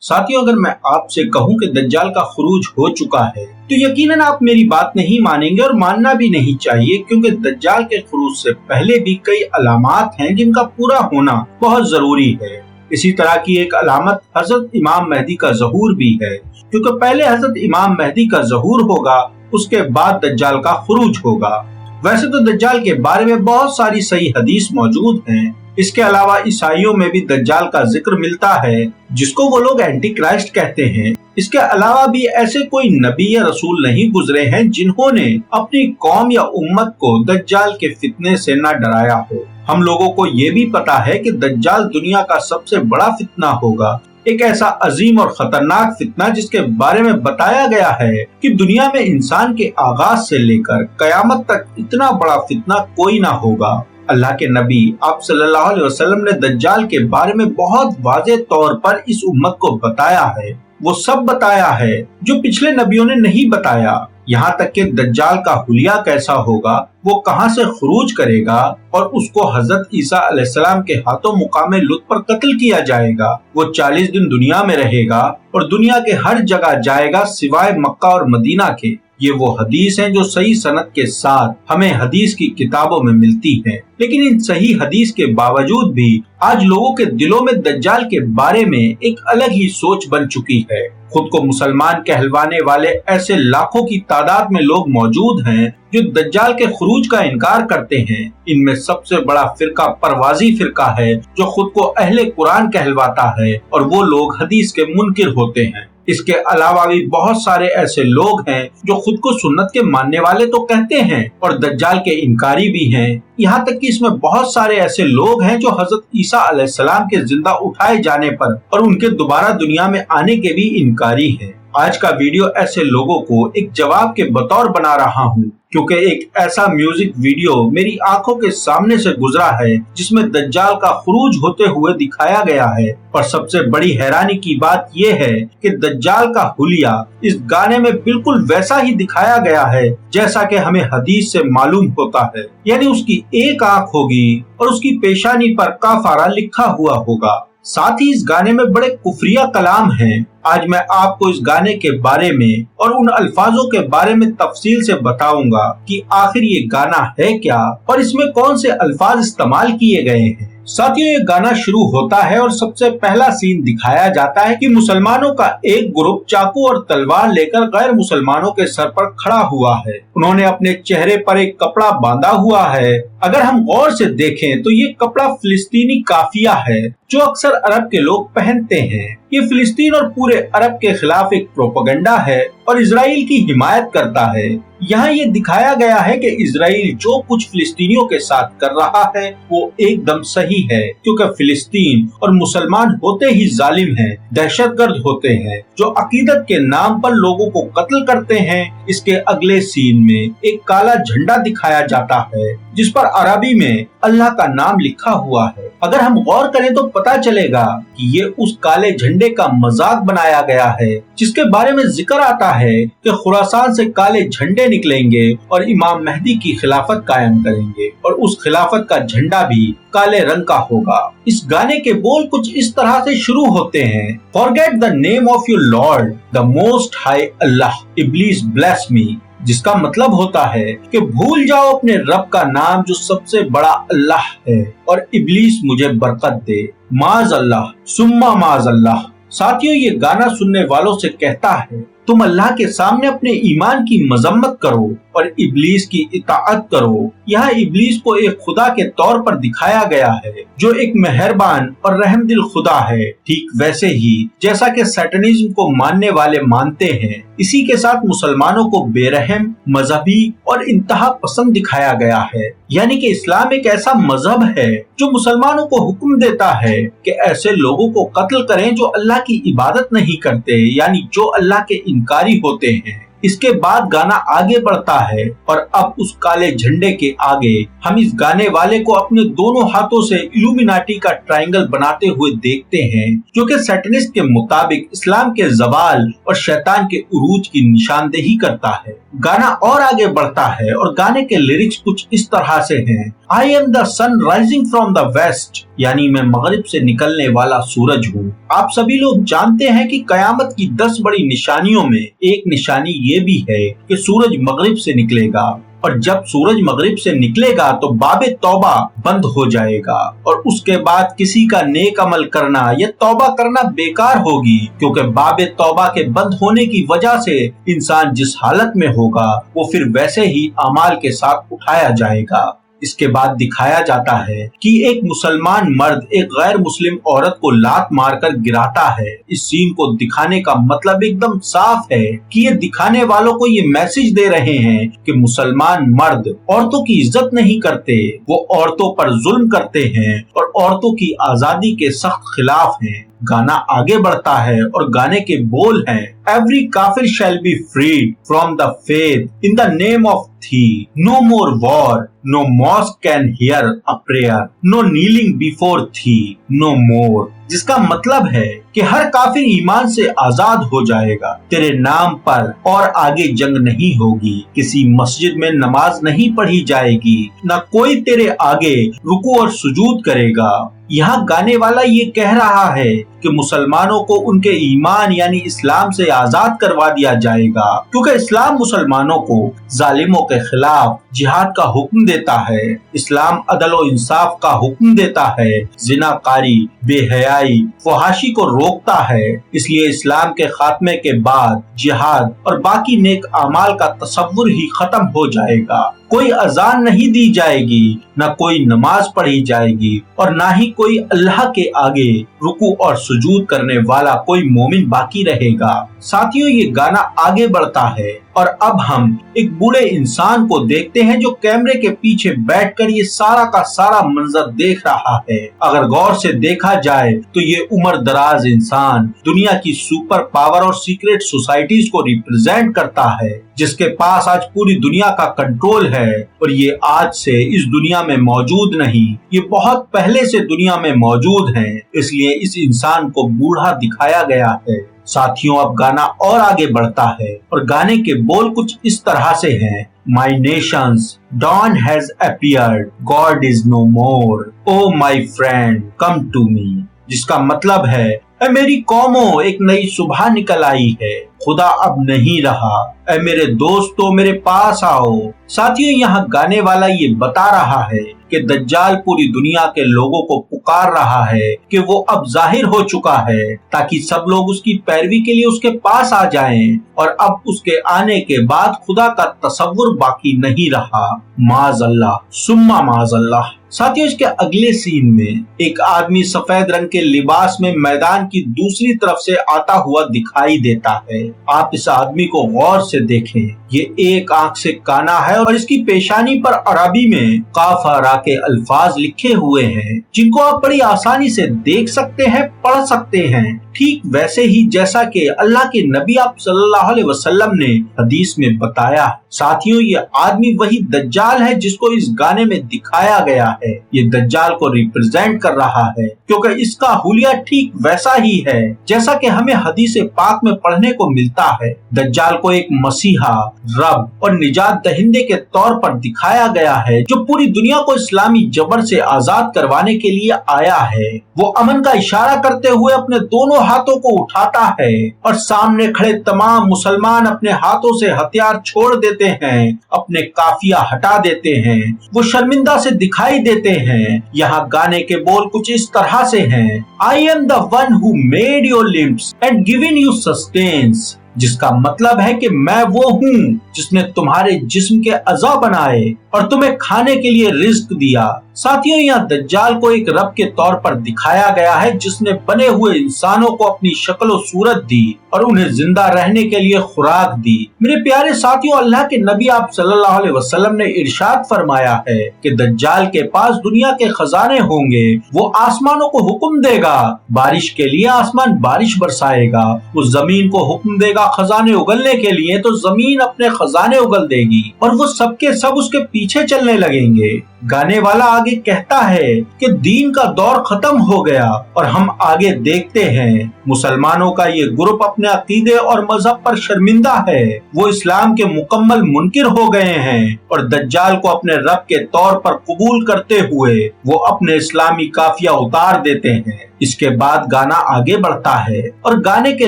साथियों, अगर मैं आपसे कहूं कि दज्जाल का खुरूज हो चुका है तो यकीनन आप मेरी बात नहीं मानेंगे और मानना भी नहीं चाहिए, क्योंकि दज्जाल के खुरूज से पहले भी कई अलामात हैं जिनका पूरा होना बहुत जरूरी है। इसी तरह की एक अलामत हजरत इमाम मेहदी का ज़हूर भी है, क्योंकि पहले हजरत इमाम मेहदी का ज़हूर होगा, उसके बाद दज्जाल का खुरूज होगा। वैसे तो दज्जाल के बारे में बहुत सारी सही हदीस मौजूद हैं। इसके अलावा ईसाइयों में भी दज्जाल का जिक्र मिलता है, जिसको वो लोग एंटी क्राइस्ट कहते हैं। इसके अलावा भी ऐसे कोई नबी या रसूल नहीं गुजरे हैं जिन्होंने अपनी कौम या उम्मत को दज्जाल के फितने से न डराया हो। हम लोगों को ये भी पता है कि दज्जाल दुनिया का सबसे बड़ा फितना होगा, एक ऐसा अजीम और खतरनाक फितना जिसके बारे में बताया गया है कि दुनिया में इंसान के आगाज से लेकर कयामत तक इतना बड़ा फितना कोई ना होगा। अल्लाह के नबी आप सल्लल्लाहु अलैहि वसल्लम ने दज्जाल के बारे में बहुत वाज़ेह तौर पर इस उम्मत को बताया है। वो सब बताया है जो पिछले नबियों ने नहीं बताया, यहाँ तक कि दज्जाल का हुलिया कैसा होगा, वो कहाँ से खुरूज करेगा और उसको हजरत ईसा अलैहिस्सलाम के हाथों मुकामे लुत पर कत्ल किया जाएगा। वो 40 दिन दुनिया में रहेगा और दुनिया के हर जगह जाएगा सिवाय मक्का और मदीना के। ये वो हदीस हैं जो सही सनद के साथ हमें हदीस की किताबों में मिलती हैं। लेकिन इन सही हदीस के बावजूद भी आज लोगों के दिलों में दज्जाल के बारे में एक अलग ही सोच बन चुकी है। खुद को मुसलमान कहलवाने वाले ऐसे लाखों की तादाद में लोग मौजूद हैं जो दज्जाल के खुरूज का इनकार करते हैं। इनमें सबसे बड़ा फिरका परवाजी फिरका है जो खुद को अहले कुरान कहलवाता है और वो लोग हदीस के मुनकिर होते हैं। इसके अलावा भी बहुत सारे ऐसे लोग हैं जो खुद को सुन्नत के मानने वाले तो कहते हैं और दज्जाल के इनकारी भी हैं। यहाँ तक कि इसमें बहुत सारे ऐसे लोग हैं जो हजरत ईसा अलैहिस्सलाम के जिंदा उठाए जाने पर और उनके दोबारा दुनिया में आने के भी इनकारी हैं। आज का वीडियो ऐसे लोगों को एक जवाब के बतौर बना रहा हूँ, क्योंकि एक ऐसा म्यूजिक वीडियो मेरी आंखों के सामने से गुजरा है जिसमें दज्जाल का खुरूज होते हुए दिखाया गया है। और सबसे बड़ी हैरानी की बात यह है कि दज्जाल का हुलिया इस गाने में बिल्कुल वैसा ही दिखाया गया है जैसा कि हमें हदीस से मालूम होता है, यानी उसकी एक आंख होगी और उसकी पेशानी पर काफारा लिखा हुआ होगा। साथ ही इस गाने में बड़े कुफरिया कलाम हैं। आज मैं आपको इस गाने के बारे में और उन अल्फाजों के बारे में तफसील से बताऊंगा कि आखिर ये गाना है क्या और इसमें कौन से अल्फाज इस्तेमाल किए गए हैं। साथियों, ये गाना शुरू होता है और सबसे पहला सीन दिखाया जाता है कि मुसलमानों का एक ग्रुप चाकू और तलवार लेकर गैर मुसलमानों के सर पर खड़ा हुआ है। उन्होंने अपने चेहरे पर एक कपड़ा बांधा हुआ है। अगर हम गौर से देखें तो ये कपड़ा फिलिस्तीनी काफिया है जो अक्सर अरब के लोग पहनते हैं। ये फिलिस्तीन और पूरे अरब के खिलाफ एक प्रोपेगेंडा है और इजराइल की हिमायत करता है। यहाँ ये दिखाया गया है कि इजराइल जो कुछ फिलिस्तीनियों के साथ कर रहा है वो एकदम सही है, क्योंकि फिलिस्तीन और मुसलमान होते ही जालिम हैं, दहशतगर्द होते हैं जो अकीदत के नाम पर लोगों को कत्ल करते हैं। इसके अगले सीन में एक काला झंडा दिखाया जाता है जिस पर अरबी में अल्लाह का नाम लिखा हुआ है। अगर हम गौर करें तो पता चलेगा कि ये उस काले झंडे का मजाक बनाया गया है जिसके बारे में जिक्र आता है कि खुरासान से काले झंडे निकलेंगे और इमाम मेहदी की खिलाफत कायम करेंगे और उस खिलाफत का झंडा भी काले रंग का होगा। इस गाने के बोल कुछ इस तरह से शुरू होते हैं, forget the name of your lord the most high Allah, Iblis bless me, जिसका मतलब होता है कि भूल जाओ अपने रब का नाम जो सबसे बड़ा अल्लाह है और इब्लीस मुझे बरकत दे, माज अल्लाह सुम्मा माज अल्लाह। साथियों, ये गाना सुनने वालों से कहता है तुम अल्लाह के सामने अपने ईमान की मजम्मत करो और इब्लीस की इताअत करो। यहाँ इब्लीस को एक खुदा के तौर पर दिखाया गया है जो एक मेहरबान और रहमदिल खुदा है, ठीक वैसे ही जैसा कि सैटनिज्म को मानने वाले मानते हैं। इसी के साथ मुसलमानों को बेरहम, मजहबी और इंतहा पसंद दिखाया गया है, यानी कि इस्लाम एक ऐसा मजहब है जो मुसलमानों को हुक्म देता है कि ऐसे लोगों को कत्ल करें जो अल्लाह की इबादत नहीं करते, यानी जो अल्लाह के इनकारी होते हैं। इसके बाद गाना आगे बढ़ता है और अब उस काले झंडे के आगे हम इस गाने वाले को अपने दोनों हाथों से इल्यूमिनाटी का ट्रायंगल बनाते हुए देखते हैं, जो कि सैटनिस्ट के मुताबिक इस्लाम के जवाल और शैतान के उरूज की निशानदेही करता है। गाना और आगे बढ़ता है और गाने के लिरिक्स कुछ इस तरह से हैं। I am the sun rising from the west, यानी मैं मगरिब से निकलने वाला सूरज हूँ। आप सभी लोग जानते हैं कि कयामत की 10 बड़ी निशानियों में एक निशानी ये भी है कि सूरज मगरिब से निकलेगा, और जब सूरज मगरिब से निकलेगा तो बाबे तौबा बंद हो जाएगा और उसके बाद किसी का नेक अमल करना या तौबा करना बेकार होगी, क्योंकि बाबे तौबा के बंद होने की वजह से इंसान जिस हालत में होगा वो फिर वैसे ही अमाल के साथ उठाया जाएगा। इसके बाद दिखाया जाता है कि एक मुसलमान मर्द एक गैर मुस्लिम औरत को लात मारकर गिराता है। इस सीन को दिखाने का मतलब एकदम साफ है कि ये दिखाने वालों को ये मैसेज दे रहे हैं कि मुसलमान मर्द औरतों की इज्जत नहीं करते, वो औरतों पर जुल्म करते हैं और औरतों की आजादी के सख्त खिलाफ हैं। गाना आगे बढ़ता है और गाने के बोल हैं, एवरी काफिर shall be freed from the faith in the name of thee, no more war, no mosque can hear a prayer, no kneeling before thee, no more. जिसका मतलब है कि हर काफिर ईमान से आजाद हो जाएगा तेरे नाम पर और आगे जंग नहीं होगी, किसी मस्जिद में नमाज नहीं पढ़ी जाएगी, न कोई तेरे आगे रुकू और सुजूद करेगा। यहाँ गाने वाला ये कह रहा है कि मुसलमानों को उनके ईमान यानी इस्लाम से आजाद करवा दिया जाएगा, क्योंकि इस्लाम मुसलमानों को जालिमों के खिलाफ जिहाद का हुक्म देता है। इस्लाम अदल और इंसाफ का हुक्म देता है, जिनाकारी, बेहयाई, फहाशी को रोकता है। इसलिए इस्लाम के खात्मे के बाद जिहाद और बाकी नेक अमाल का तसव्वुर ही खत्म हो जाएगा। कोई अजान नहीं दी जाएगी, न कोई नमाज पढ़ी जाएगी और न ही कोई अल्लाह के आगे रुकू और सुजूद करने वाला कोई मोमिन बाकी रहेगा। साथियों, ये गाना आगे बढ़ता है और अब हम एक बूढ़े इंसान को देखते हैं जो कैमरे के पीछे बैठकर ये सारा का सारा मंजर देख रहा है। अगर गौर से देखा जाए तो ये उम्र दराज इंसान दुनिया की सुपर पावर और सीक्रेट सोसाइटीज को रिप्रेजेंट करता है, जिसके पास आज पूरी दुनिया का कंट्रोल है और ये आज से इस दुनिया में मौजूद नहीं, ये बहुत पहले से दुनिया में मौजूद है, इसलिए इस इंसान को बूढ़ा दिखाया गया है। साथियों, अब गाना और आगे बढ़ता है और गाने के बोल कुछ इस तरह से हैं, My nations, dawn has appeared, God is no more, oh my friend, come to me। जिसका मतलब है, ऐ मेरी कौमों, एक नई सुबह निकल आई है, खुदा अब नहीं रहा, ऐ मेरे दोस्तों मेरे पास आओ। साथियों, यहाँ गाने वाला ये बता रहा है कि दज्जाल पूरी दुनिया के लोगों को पुकार रहा है कि वो अब जाहिर हो चुका है, ताकि सब लोग उसकी पैरवी के लिए उसके पास आ जाएं और अब उसके आने के बाद खुदा का तसव्वुर बाकी नहीं रहा। माज़अल्लाह सुम्मा माज़अल्लाह। साथियों, इसके अगले सीन में एक आदमी सफेद रंग के लिबास में मैदान की दूसरी तरफ से आता हुआ दिखाई देता है। आप इस आदमी को गौर से देखें, ये एक आंख से काना है और इसकी पेशानी पर अरबी में काफारा के अल्फाज लिखे हुए हैं, जिनको आप बड़ी आसानी से देख सकते हैं, पढ़ सकते हैं, ठीक वैसे ही जैसा कि अल्लाह के नबी आप सल्लल्लाहु अलैहि वसल्लम ने हदीस में बताया। साथियों, ये आदमी वही दज्जाल है जिसको इस गाने में दिखाया गया है। ये दज्जाल को रिप्रेजेंट कर रहा है, क्योंकि इसका हुलिया ठीक वैसा ही है जैसा कि हमें हदीस पाक में पढ़ने को मिलता है। दज्जाल को एक मसीहा, रब और निजात दहिंदे के तौर पर दिखाया गया है, जो पूरी दुनिया को इस्लामी जबर से आजाद करवाने के लिए आया है। वो अमन का इशारा करते हुए अपने दोनों हाथों को उठाता है और सामने खड़े तमाम मुसलमान अपने हाथों से हथियार छोड़ देते हैं, अपने काफिया हटा देते हैं, वो शर्मिंदा से दिखाई देते हैं। यहाँ गाने के बोल कुछ इस तरह से हैं, I am the one who made your limbs and given you sustenance, जिसका मतलब है कि मैं वो हूँ जिसने तुम्हारे जिस्म के अज़ा बनाए और तुम्हें खाने के लिए रिज्क दिया। साथियों, यहाँ दज्जाल को एक रब के तौर पर दिखाया गया है जिसने बने हुए इंसानों को अपनी शक्ल और सूरत दी और उन्हें जिंदा रहने के लिए खुराक दी। मेरे प्यारे साथियों, अल्लाह के नबी आप सल्लल्लाहु अलैहि वसल्लम ने इरशाद फरमाया है कि दज्जाल के पास दुनिया के खजाने होंगे, वो आसमानों को हुक्म देगा, बारिश के लिए आसमान बारिश बरसाएगा, वो जमीन को हुक्म देगा खजाने उगलने के लिए तो जमीन अपने खजाने उगल देगी और वो सबके सब उसके पीछे चलने लगेंगे। गाने वाला आगे कहता है कि दीन का दौर खत्म हो गया और हम आगे देखते हैं मुसलमानों का ये ग्रुप अपने अकीदे और मजहब पर शर्मिंदा है। वो इस्लाम के मुकम्मल मुनकिर हो गए हैं और दज्जाल को अपने रब के तौर पर कबूल करते हुए वो अपने इस्लामी काफिया उतार देते हैं। इसके बाद गाना आगे बढ़ता है और गाने के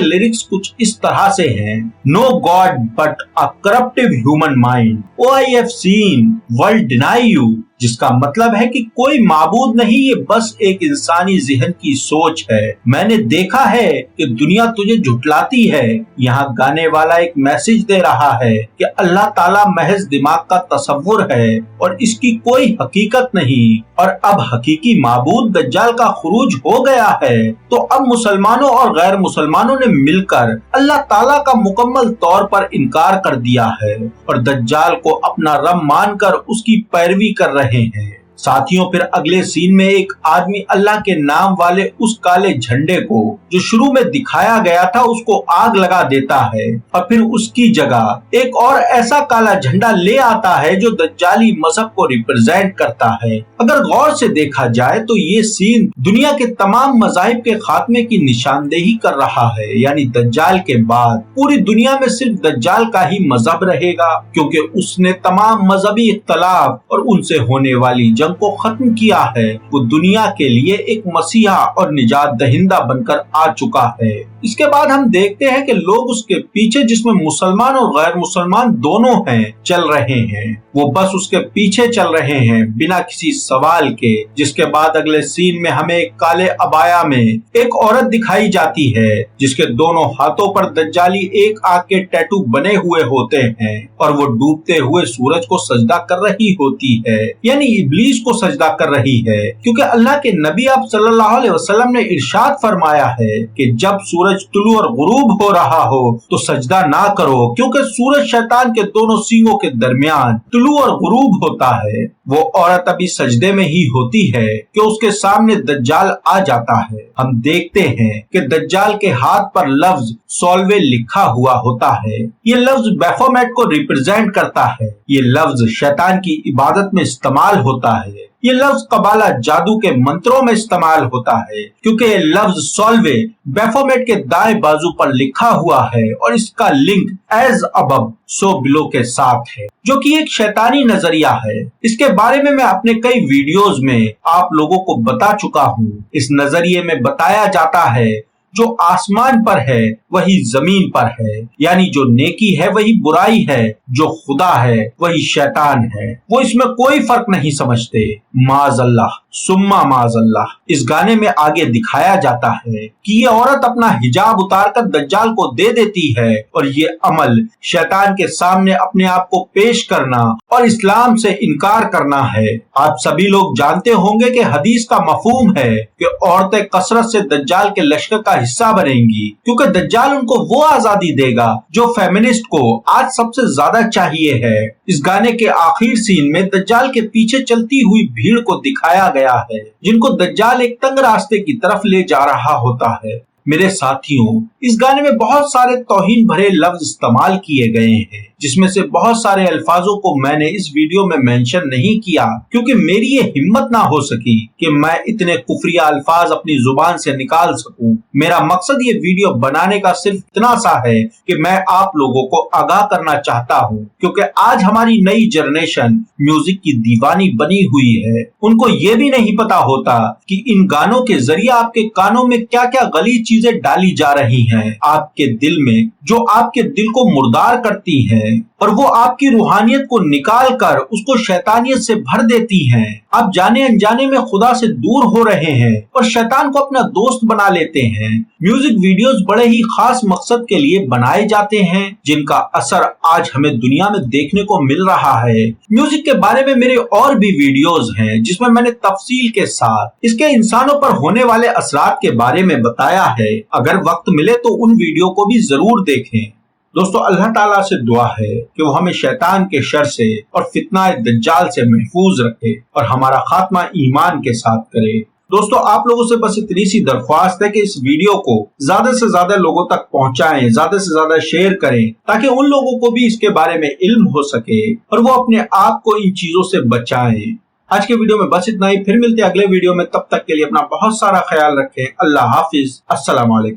लिरिक्स कुछ इस तरह से हैं। No God but a corruptive human mind, O I have seen world deny you, जिसका मतलब है कि कोई माबूद नहीं, ये बस एक इंसानी ज़हन की सोच है। मैंने देखा है कि दुनिया तुझे झुटलाती है। यहाँ गाने वाला एक मैसेज दे रहा है कि अल्लाह ताला महज दिमाग का तसव्वुर है और इसकी कोई हकीकत नहीं, और अब हकीकी माबूद दज्जाल का खुरूज हो गया है। तो अब मुसलमानों और गैर मुसलमानों ने मिलकर अल्लाह ताला का मुकम्मल तौर पर इनकार कर दिया है और दज्जाल को अपना रब मानकर उसकी पैरवी कर रहे हैं। साथियों, फिर अगले सीन में एक आदमी अल्लाह के नाम वाले उस काले झंडे को जो शुरू में दिखाया गया था उसको आग लगा देता है और फिर उसकी जगह एक और ऐसा काला झंडा ले आता है जो दज्जाली मजहब को रिप्रेजेंट करता है। अगर गौर से देखा जाए तो ये सीन दुनिया के तमाम मजाहिब के खात्मे की निशानदेही कर रहा है। यानी दज्जाल के बाद पूरी दुनिया में सिर्फ दज्जाल का ही मजहब रहेगा, क्योंकि उसने तमाम मजहबी इख्तलाफ और उनसे होने वाली जंग को खत्म किया है। वो दुनिया के लिए एक मसीहा और निजात दहिंदा बनकर आ चुका है। इसके बाद हम देखते हैं कि लोग उसके पीछे, जिसमें मुसलमान और गैर मुसलमान दोनों हैं, चल रहे हैं। वो बस उसके पीछे चल रहे हैं बिना किसी सवाल के। जिसके बाद अगले सीन में हमें एक काले अबाया में एक औरत दिखाई जाती है जिसके दोनों हाथों पर दज्जाली एक आंख के टैटू बने हुए होते हैं और वो डूबते हुए सूरज को सजदा कर रही होती है, यानी इब्लीस को सजदा कर रही है। क्योंकि अल्लाह के नबी आप सल्लल्लाहु अलैहि वसल्लम ने इरशाद फरमाया है कि जब सूरज तुलू और गुरूब हो रहा हो तो सजदा ना करो, क्योंकि सूरज शैतान के दोनों सींगों के दरमियान तुलू और गुरूब होता है। वो औरत अभी सजदे में ही होती है कि उसके सामने दज्जाल आ जाता है। हम देखते हैं कि दज्जाल के हाथ पर लफ्ज सॉल्वे लिखा हुआ होता है। ये लफ्ज बैफोमेट को रिप्रेजेंट करता है। ये लफ्ज शैतान की इबादत में इस्तेमाल होता है। ये लफ्ज कबाला जादू के मंत्रों में इस्तेमाल होता है, क्योंकि ये लफ्ज सॉल्वे बैफोमेट के दाएं बाजू पर लिखा हुआ है और इसका link as above so below के साथ है, जो कि एक शैतानी नजरिया है। इसके बारे में मैं अपने कई वीडियोस में आप लोगों को बता चुका हूँ। इस नजरिए में बताया जाता है जो आसमान पर है वही जमीन पर है, यानी जो नेकी है वही बुराई है, जो खुदा है वही शैतान है। वो इसमें कोई फर्क नहीं समझते। माज़अल्लाह सुम्मा माज़अल्लाह। इस गाने में आगे दिखाया जाता है कि ये औरत अपना हिजाब उतारकर दज्जाल को दे देती है और ये अमल शैतान के सामने अपने आप को पेश करना और इस्लाम से इनकार करना है। आप सभी लोग जानते होंगे कि हदीस का मफहूम है कि औरतें कसरत से दज्जाल के लश्कर का हिस्सा बनेंगी, क्योंकि दज्जाल उनको वो आजादी देगा जो फेमिनिस्ट को आज सबसे ज्यादा चाहिए है। इस गाने के आखिर सीन में दज्जाल के पीछे चलती हुई भीड़ को दिखाया गया है, जिनको दज्जाल एक तंग रास्ते की तरफ ले जा रहा होता है। मेरे साथियों, इस गाने में बहुत सारे तौहीन भरे लफ्ज इस्तेमाल किए गए हैं, जिसमें से बहुत सारे अल्फाजों को मैंने इस वीडियो में मेंशन नहीं किया, क्योंकि मेरी ये हिम्मत ना हो सकी कि मैं इतने कुफरिया अल्फाज अपनी जुबान से निकाल सकूं। मेरा मकसद ये वीडियो बनाने का सिर्फ इतना सा है कि मैं आप लोगों को आगाह करना चाहता हूँ, क्योंकि आज हमारी नई जनरेशन म्यूजिक की दीवानी बनी हुई है। उनको ये भी नहीं पता होता कि इन गानों के जरिए आपके कानों में क्या क्या गली चीजें डाली जा रही हैं, आपके दिल में, जो आपके दिल को मुर्दार करती हैं और वो आपकी रूहानियत को निकाल कर उसको शैतानियत से भर देती हैं। आप जाने अनजाने में खुदा से दूर हो रहे हैं और शैतान को अपना दोस्त बना लेते हैं। म्यूजिक वीडियोस बड़े ही खास मकसद के लिए बनाए जाते हैं, जिनका असर आज हमें दुनिया में देखने को मिल रहा है। म्यूजिक के बारे में मेरे और भी वीडियोस हैं, जिसमें मैंने तफसील के साथ इसके इंसानों पर होने वाले असरात के बारे में बताया है। अगर वक्त मिले तो उन वीडियो को भी जरूर देखें। दोस्तों, अल्लाह ताला से दुआ है कि वो हमें शैतान के शर से और फितना दज्जाल से महफूज रखे और हमारा खात्मा ईमान के साथ करे। दोस्तों, आप लोगों से बस इतनी सी दरख्वास्त है कि इस वीडियो को ज्यादा से ज्यादा लोगों तक पहुंचाएं, ज्यादा से ज्यादा शेयर करें, ताकि उन लोगों को भी इसके बारे में इल्म हो सके और वो अपने आप को इन चीजों से बचाएं। आज के वीडियो में बस इतना ही, फिर मिलते हैं अगले वीडियो में। तब तक के लिए अपना बहुत सारा ख्याल रखें। अल्लाह हाफिज, अस्सलाम वालेकुम।